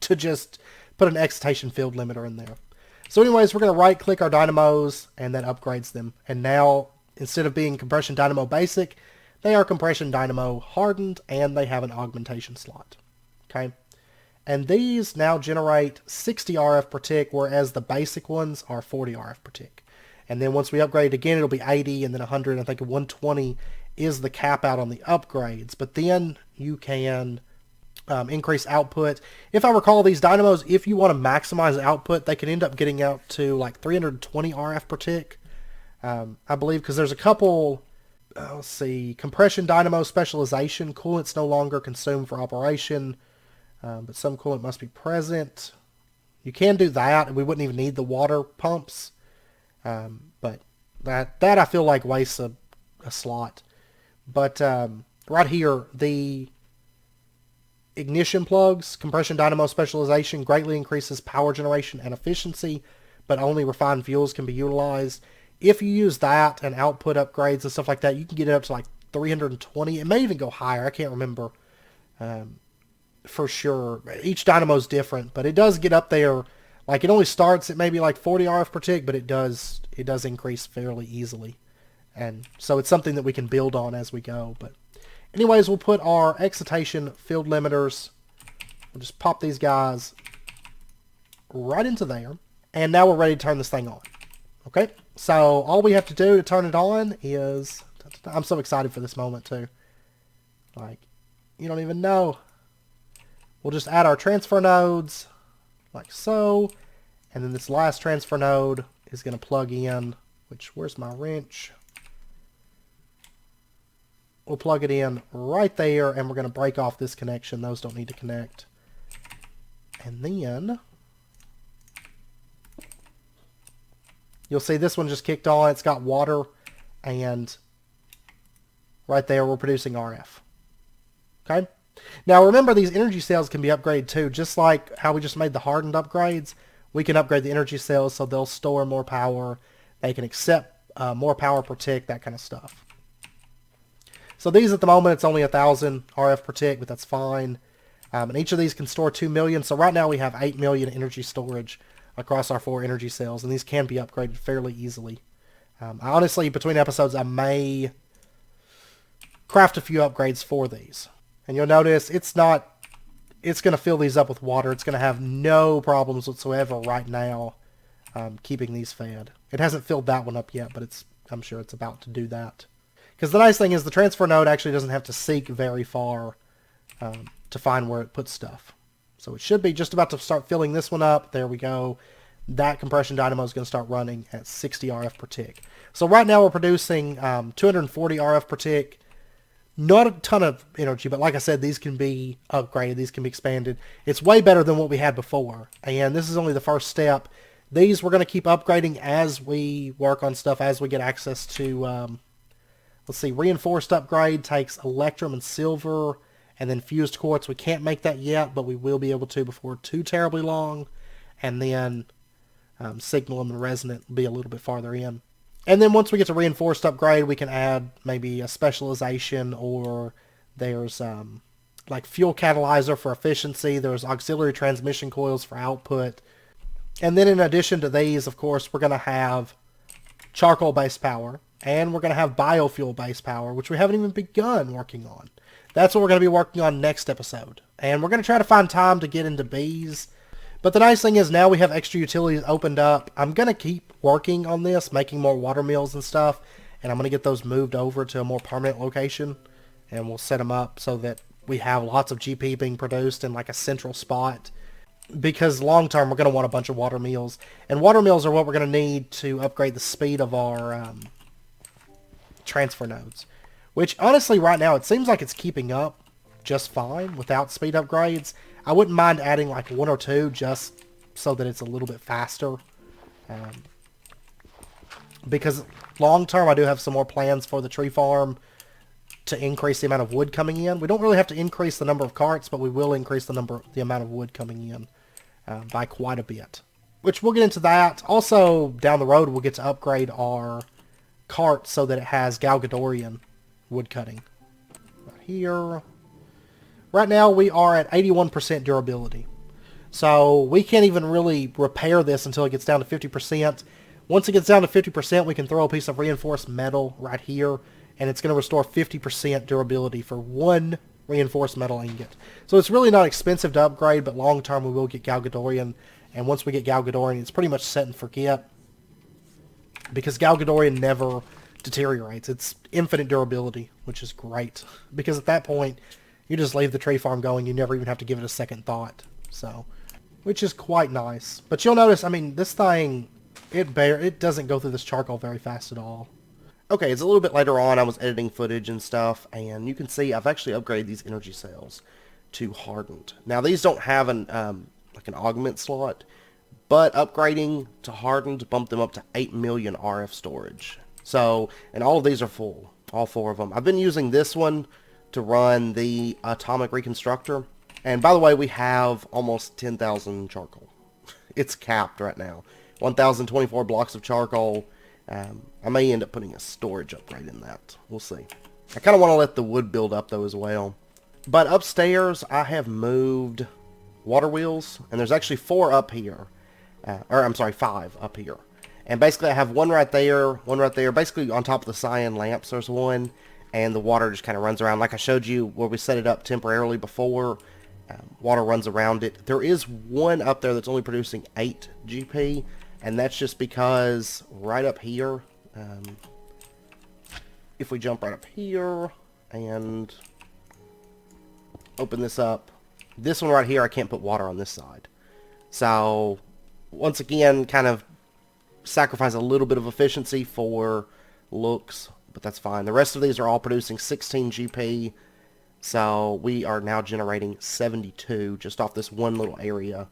to just put an excitation field limiter in there. So anyways, we're going to right click our dynamos and that upgrades them. And now, instead of being compression dynamo basic, they are compression dynamo hardened and they have an augmentation slot. Okay. And these now generate 60 RF per tick, whereas the basic ones are 40 RF per tick. And then once we upgrade again, it'll be 80 and then 100. I think 120 is the cap out on the upgrades. But then you can increase output. If I recall, these dynamos, if you want to maximize output, they can end up getting out to like 320 RF per tick. I believe, because there's a couple, let's see, compression dynamo specialization. Coolant's no longer consumed for operation, but some coolant must be present. You can do that, and we wouldn't even need the water pumps. But that I feel like wastes a slot. But right here, the ignition plugs, compression dynamo specialization greatly increases power generation and efficiency, but only refined fuels can be utilized. If you use that and output upgrades and stuff like that, you can get it up to like 320. It may even go higher. I can't remember for sure. Each dynamo is different, but it does get up there. Like, it only starts at maybe like 40 RF per tick, but it does increase fairly easily. And so it's something that we can build on as we go. But anyways, we'll put our excitation field limiters. We'll just pop these guys right into there. And now we're ready to turn this thing on. Okay, so all we have to do to turn it on is... I'm so excited for this moment too. Like, you don't even know. We'll just add our transfer nodes, like so. And then this last transfer node is going to plug in, which, where's my wrench? We'll plug it in right there, and we're going to break off this connection. Those don't need to connect. And then you'll see this one just kicked on. It's got water, and right there we're producing RF. Okay? Now remember, these energy cells can be upgraded too. Just like how we just made the hardened upgrades, we can upgrade the energy cells so they'll store more power. They can accept more power per tick, that kind of stuff. So these at the moment, it's only 1,000 RF per tick, but that's fine. And each of these can store 2 million. So right now we have 8 million energy storage across our 4 energy cells, and these can be upgraded fairly easily. Honestly, between episodes, I may craft a few upgrades for these. And you'll notice it's going to fill these up with water. It's going to have no problems whatsoever right now keeping these fed. It hasn't filled that one up yet, but I'm sure it's about to do that. Because the nice thing is the transfer node actually doesn't have to seek very far to find where it puts stuff. So it should be just about to start filling this one up. There we go. That compression dynamo is going to start running at 60 RF per tick. So right now we're producing 240 RF per tick. Not a ton of energy, but like I said, these can be upgraded. These can be expanded. It's way better than what we had before. And this is only the first step. These we're going to keep upgrading as we work on stuff, as we get access to... let's see, reinforced upgrade takes electrum and silver, and then fused quartz. We can't make that yet, but we will be able to before too terribly long. And then signalum and resonant will be a little bit farther in. And then once we get to reinforced upgrade, we can add maybe a specialization, or there's like fuel catalyzer for efficiency. There's auxiliary transmission coils for output. And then in addition to these, of course, we're going to have charcoal-based power. And we're going to have biofuel-based power, which we haven't even begun working on. That's what we're going to be working on next episode. And we're going to try to find time to get into bees. But the nice thing is now we have extra utilities opened up. I'm going to keep working on this, making more water mills and stuff. And I'm going to get those moved over to a more permanent location. And we'll set them up so that we have lots of GP being produced in like a central spot. Because long term we're going to want a bunch of water mills. And water mills are what we're going to need to upgrade the speed of our... transfer nodes, which honestly right now it seems like it's keeping up just fine without speed upgrades. I wouldn't mind adding like 1 or 2 just so that it's a little bit faster. because long term I do have some more plans for the tree farm to increase the amount of wood coming in. We don't really have to increase the number of carts, but we will increase the amount of wood coming in by quite a bit. Which we'll get into that. Also, down the road, we'll get to upgrade our cart so that it has Galgadorian wood cutting. Right here. Right now, we are at 81% durability. So we can't even really repair this until it gets down to 50%. Once it gets down to 50%, we can throw a piece of reinforced metal right here, and it's going to restore 50% durability for one reinforced metal ingot. So it's really not expensive to upgrade, but long term we will get Galgadorian, and once we get Galgadorian, it's pretty much set and forget, because Galgadorian never deteriorates. It's infinite durability, which is great, because at that point, you just leave the tree farm going. You never even have to give it a second thought. So, which is quite nice. But you'll notice, I mean, this thing, it doesn't go through this charcoal very fast at all. Okay, it's a little bit later on. I was editing footage and stuff, and you can see I've actually upgraded these energy cells to hardened. Now, these don't have an like an augment slot, but upgrading to hardened bumped them up to 8 million RF storage. So, and all of these are full, all 4 of them. I've been using this one to run the atomic reconstructor. And by the way, we have almost 10,000 charcoal. It's capped right now. 1,024 blocks of charcoal. I may end up putting a storage upgrade in that. We'll see. I kind of want to let the wood build up though as well. But upstairs, I have moved water wheels. And there's actually 4 up here. Or I'm sorry, 5 up here. And basically I have one right there, one right there. Basically on top of the cyan lamps there's one. And the water just kind of runs around. Like I showed you where we set it up temporarily before. Water runs around it. There is one up there that's only producing 8 GP. And that's just because right up here, if we jump right up here and open this up, this one right here, I can't put water on this side. So, once again, kind of sacrifice a little bit of efficiency for looks, but that's fine. The rest of these are all producing 16 GP, so we are now generating 72 just off this one little area.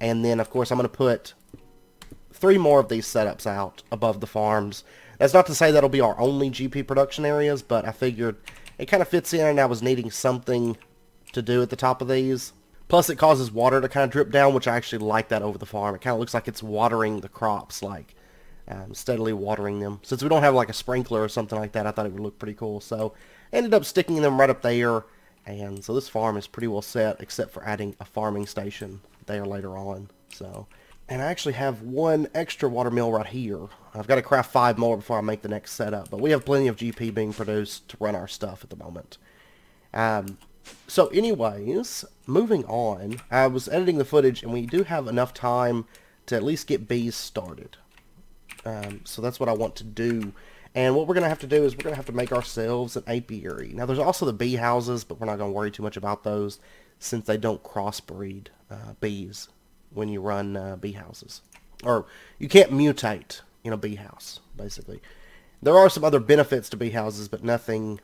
And then, of course, I'm going to put 3 more of these setups out above the farms. That's not to say that'll be our only GP production areas, but I figured it kind of fits in and I was needing something to do at the top of these. Plus it causes water to kind of drip down, which I actually like that over the farm. It kind of looks like it's watering the crops, like steadily watering them. Since we don't have like a sprinkler or something like that, I thought it would look pretty cool. So I ended up sticking them right up there. And so this farm is pretty well set, except for adding a farming station there later on. So... And I actually have 1 extra water mill right here. I've got to craft 5 more before I make the next setup. But we have plenty of GP being produced to run our stuff at the moment. So anyways, moving on. I was editing the footage and we do have enough time to at least get bees started. So that's what I want to do. And what we're going to have to do is we're going to have to make ourselves an apiary. Now there's also the bee houses, but we're not going to worry too much about those since they don't crossbreed bees when you run bee houses. Or you can't mutate in a bee house, basically. There are some other benefits to bee houses, but nothing...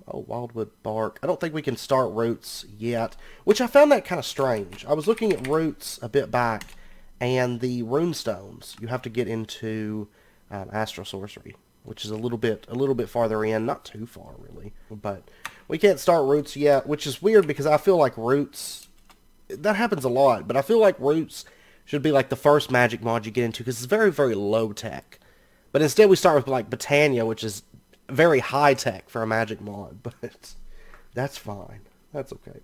oh, wildwood bark. I don't think we can start roots yet, which I found that kind of strange. I was looking at roots a bit back, and the rune stones, you have to get into astral sorcery, which is a little bit farther in. Not too far, really. But we can't start roots yet, which is weird because I feel like roots... That happens a lot, but I feel like roots should be like the first magic mod you get into because it's very, very low tech. But instead we start with like Botanial, which is very high tech for a magic mod, but that's fine. That's okay.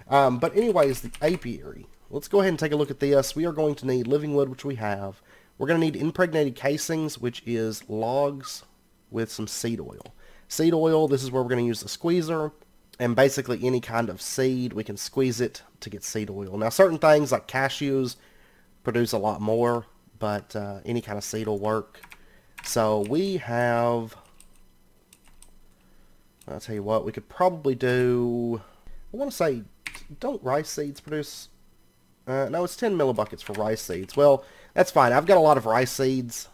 But anyways, the apiary. Let's go ahead and take a look at this. We are going to need living wood, which we have. We're going to need impregnated casings, which is logs with some seed oil. Seed oil, this is where we're going to use the squeezer. And basically any kind of seed, we can squeeze it to get seed oil. Now certain things like cashews produce a lot more, but any kind of seed will work. So we have, I'll tell you what, we could probably do, I want to say, don't rice seeds produce, no, it's 10 millibuckets for rice seeds. Well, that's fine. I've got a lot of rice seeds.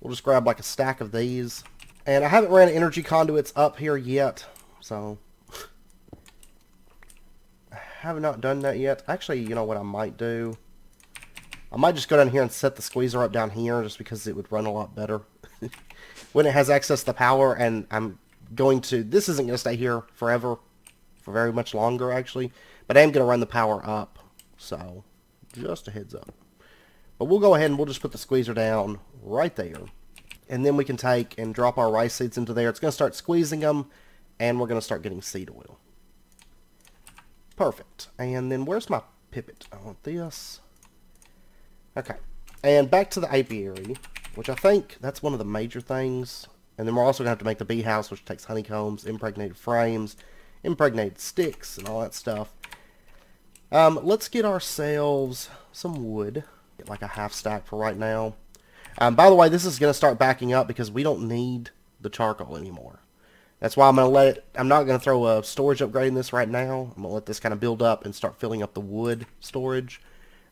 We'll just grab like a stack of these. And I haven't ran energy conduits up here yet, so I have not done that yet. Actually, you know what I might do? I might just go down here and set the squeezer up down here just because it would run a lot better when it has access to power. And I'm going to, this isn't going to stay here forever, for very much longer actually, but I am going to run the power up, so just a heads up. But we'll go ahead and we'll just put the squeezer down right there, and then we can take and drop our rice seeds into there. It's going to start squeezing them, and we're going to start getting seed oil. Perfect. And then where's my pipet? I want this. Okay. And back to the apiary, which I think that's one of the major things. And then we're also going to have to make the bee house, which takes honeycombs, impregnated frames, impregnated sticks, and all that stuff. Let's get ourselves some wood. Get like a half stack for right now. By the way, this is going to start backing up because we don't need the charcoal anymore. That's why I'm going to let it, I'm not going to throw a storage upgrade in this right now. I'm going to let this kind of build up and start filling up the wood storage.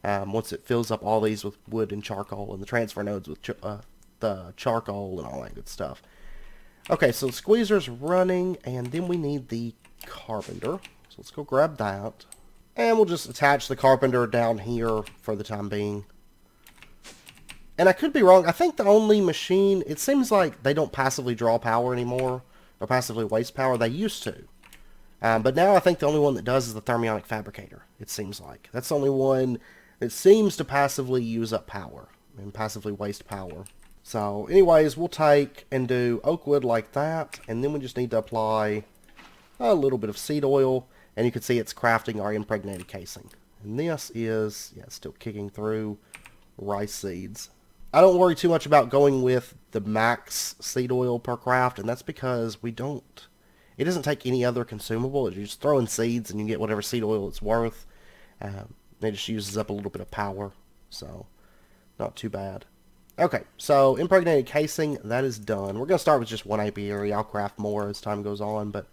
Once it fills up all these with wood and charcoal, and the transfer nodes with the charcoal and all that good stuff. Okay, so the squeezer's running, and then we need the carpenter. So let's go grab that. And we'll just attach the carpenter down here for the time being. And I could be wrong. I think the only machine, it seems like they don't passively draw power anymore, or passively waste power. They used to. But now I think the only one that does is the thermionic fabricator, it seems like. That's the only one that seems to passively use up power and passively waste power. So anyways, we'll take and do oak wood like that, and then we just need to apply a little bit of seed oil, and you can see it's crafting our impregnated casing. And this is, yeah, it's still kicking through rice seeds. I don't worry too much about going with the max seed oil per craft, and that's because we don't, it doesn't take any other consumable. You just throw in seeds and you get whatever seed oil it's worth. It just uses up a little bit of power, so not too bad. Okay, so impregnated casing, that is done. We're going to start with just one apiary. I'll craft more as time goes on, but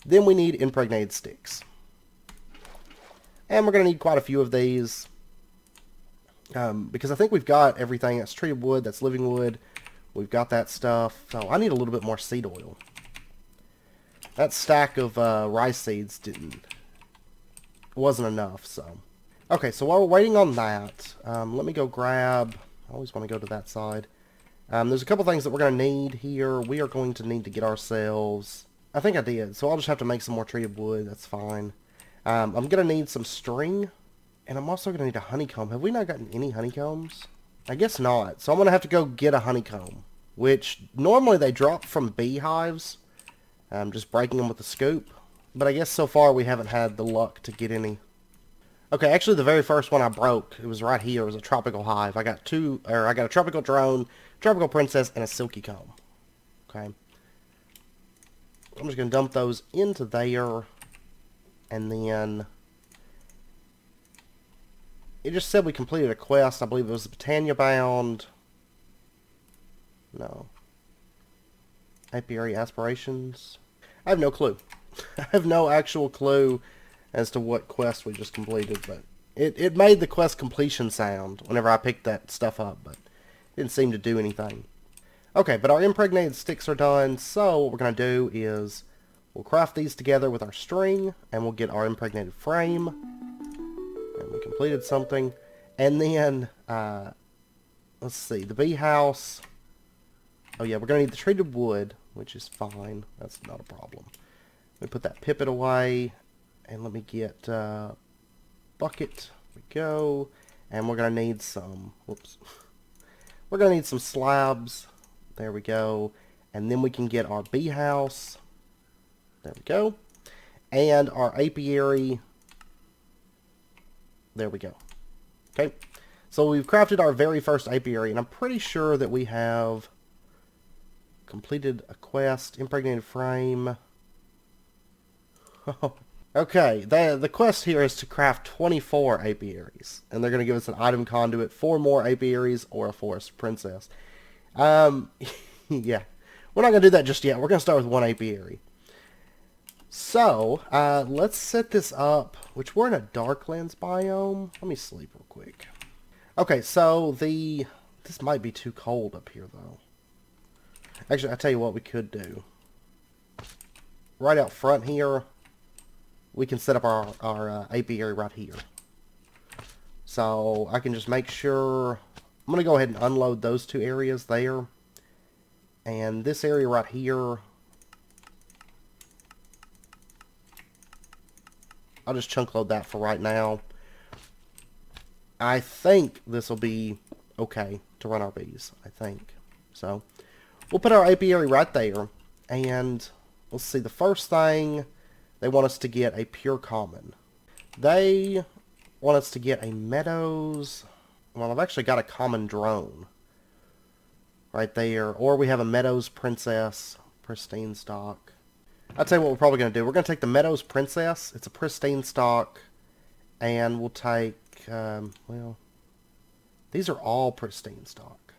then we need impregnated sticks. And we're going to need quite a few of these. Because I think we've got everything. That's treated wood, that's living wood. We've got that stuff. So I need a little bit more seed oil. That stack of rice seeds wasn't enough, so. Okay, so while we're waiting on that, let me go grab, I always want to go to that side. There's a couple things that we're going to need here. We are going to need to get ourselves, I think I did, so I'll just have to make some more treated wood, that's fine. I'm going to need some string. And I'm also going to need a honeycomb. Have we not gotten any honeycombs? I guess not. So I'm going to have to go get a honeycomb, which normally they drop from beehives. Just breaking them with a scoop. But I guess so far we haven't had the luck to get any. Okay, actually the very first one I broke, it was right here. It was a tropical hive. I got a tropical drone, tropical princess, and a silky comb. Okay. I'm just going to dump those into there. And then it just said we completed a quest. I believe it was Botanial bound. No. Apiary aspirations. I have no clue. I have no actual clue as to what quest we just completed, but it made the quest completion sound whenever I picked that stuff up, but it didn't seem to do anything. Okay, but our impregnated sticks are done, so what we're going to do is we'll craft these together with our string, and we'll get our impregnated frame. And we completed something. And then, let's see, the bee house. Oh yeah, we're going to need the treated wood, which is fine. That's not a problem. Let me put that pipet away. And let me get bucket. There we go. And we're going to need some, whoops. We're going to need some slabs. There we go. And then we can get our bee house. There we go. And our apiary. There we go. Okay. So we've crafted our very first apiary, and I'm pretty sure that we have completed a quest, impregnated frame. Okay, the quest here is to craft 24 apiaries, and they're going to give us an item conduit, 4 more apiaries, or a forest princess. Yeah, we're not going to do that just yet. We're going to start with 1 apiary. So, let's set this up, which we're in a Darklands biome. Let me sleep real quick. Okay, so this might be too cold up here, though. Actually, I'll tell you what we could do. Right out front here, we can set up our apiary right here. So I can just make sure, I'm going to go ahead and unload those 2 areas there. And this area right here, I'll just chunk load that for right now. I think this will be okay to run our bees, I think. So we'll put our apiary right there. And let's see, the first thing, they want us to get a pure common. They want us to get a meadows. Well, I've actually got a common drone right there. Or we have a meadows princess, pristine stock. I'll tell you what we're probably going to do. We're going to take the meadows princess. It's a pristine stock. And we'll take, well, these are all pristine stock.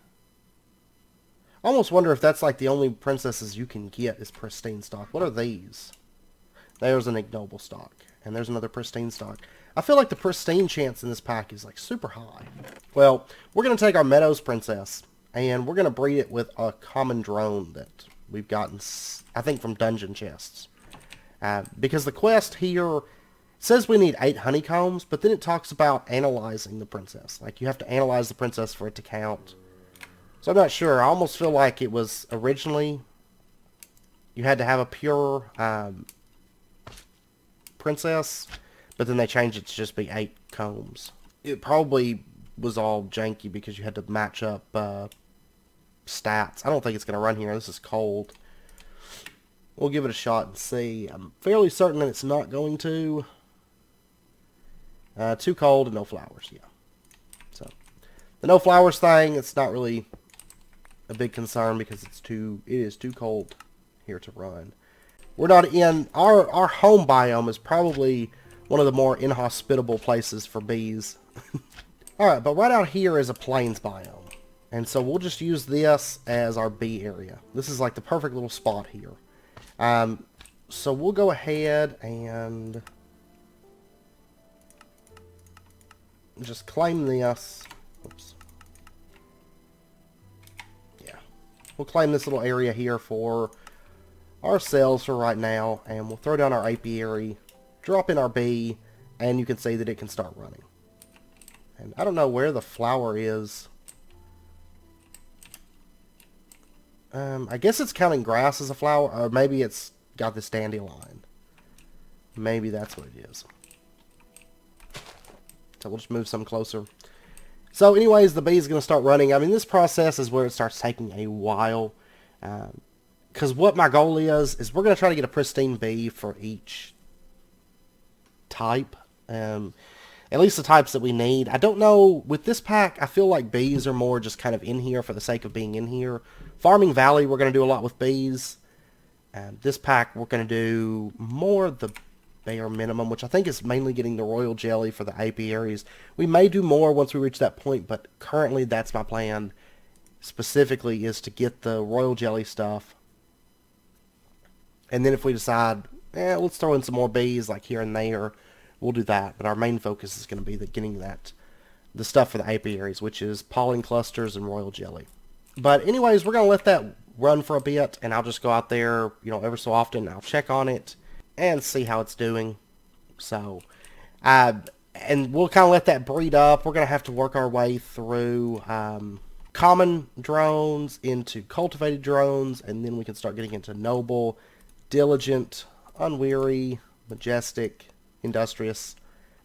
I almost wonder if that's like the only princesses you can get is pristine stock. What are these? There's an ignoble stock. And there's another pristine stock. I feel like the pristine chance in this pack is like super high. Well, we're going to take our Meadows Princess, and we're going to breed it with a common drone that we've gotten, I think, from dungeon chests. Because the quest here says we need 8 honeycombs, but then it talks about analyzing the princess. Like, you have to analyze the princess for it to count. So I'm not sure. I almost feel like it was originally you had to have a pure princess, but then they changed it to just be 8 combs. It probably was all janky because you had to match up stats. I don't think it's going to run here. This is cold. We'll give it a shot and see. I'm fairly certain that it's not going to. Too cold and no flowers, yeah. So the no flowers thing, it's not really a big concern because it is too cold here to run. We're not in our home biome is probably one of the more inhospitable places for bees. Alright, but right out here is a plains biome. And so we'll just use this as our bee area. This is like the perfect little spot here. So we'll go ahead and just claim this. Oops. Yeah. We'll claim this little area here for ourselves for right now, and we'll throw down our apiary, drop in our bee, and you can see that it can start running. And I don't know where the flower is. I guess it's counting grass as a flower, or maybe it's got this dandelion. Maybe that's what it is. So we'll just move some closer. So anyways, the bee is going to start running. I mean, this process is where it starts taking a while. Because what my goal is we're going to try to get a pristine bee for each type. At least the types that we need. I don't know, with this pack, I feel like bees are more just kind of in here for the sake of being in here. Farming Valley, we're going to do a lot with bees. This pack, we're going to do more the bare minimum, which I think is mainly getting the royal jelly for the apiaries. We may do more once we reach that point, but currently that's my plan. Specifically is to get the royal jelly stuff. And then if we decide, let's throw in some more bees like here and there, we'll do that. But our main focus is going to be getting the stuff for the apiaries, which is pollen clusters and royal jelly. But anyways, we're going to let that run for a bit, and I'll just go out there, every so often. I'll check on it and see how it's doing. So, and we'll kind of let that breed up. We're going to have to work our way through common drones into cultivated drones, and then we can start getting into noble, diligent, unweary, majestic, industrious,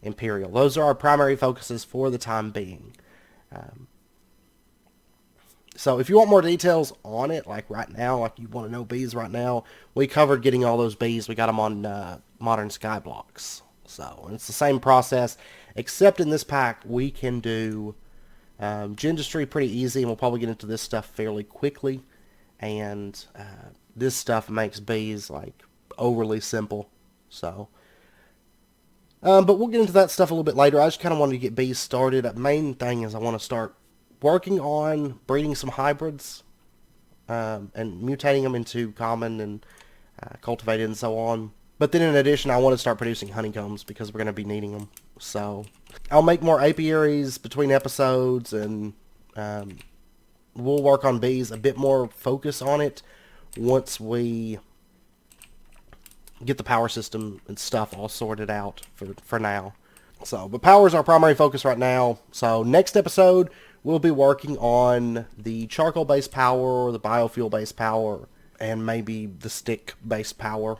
imperial. Those are our primary focuses for the time being. So if you want more details on it, like right now, like you want to know bees right now, we covered getting all those bees. We got them on modern Skyblocks. So, and it's the same process, except in this pack we can do Gendustry pretty easy, and we'll probably get into this stuff fairly quickly. And this stuff makes bees like overly simple. So, but we'll get into that stuff a little bit later. I just kind of wanted to get bees started. The main thing is I want to start working on breeding some hybrids and mutating them into common and cultivated and so on. But then in addition, I want to start producing honeycombs because we're going to be needing them. So I'll make more apiaries between episodes, and we'll work on bees, a bit more focus on it once we get the power system and stuff all sorted out for now. So, but power is our primary focus right now. So next episode, we'll be working on the charcoal-based power, the biofuel-based power, and maybe the stick-based power.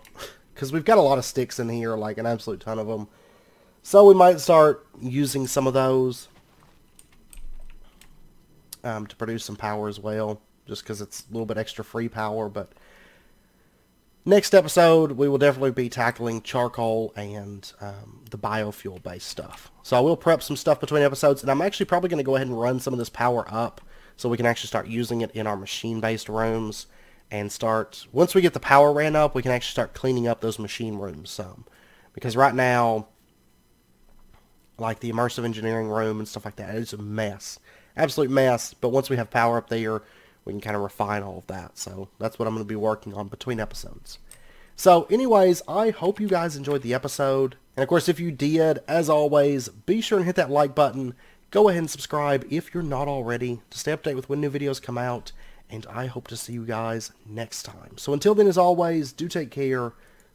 Because we've got a lot of sticks in here, like an absolute ton of them. So we might start using some of those to produce some power as well. Just because it's a little bit extra free power, but next episode, we will definitely be tackling charcoal and the biofuel-based stuff. So I will prep some stuff between episodes, and I'm actually probably going to go ahead and run some of this power up so we can actually start using it in our machine-based rooms and start, once we get the power ran up, we can actually start cleaning up those machine rooms some. Because right now, like the immersive engineering room and stuff like that, it's a mess. Absolute mess, but once we have power up there, we can kind of refine all of that. So that's what I'm going to be working on between episodes. So anyways, I hope you guys enjoyed the episode. And of course, if you did, as always, be sure and hit that like button. Go ahead and subscribe if you're not already to stay updated with when new videos come out. And I hope to see you guys next time. So until then, as always, do take care,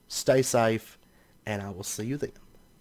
stay safe, and I will see you then.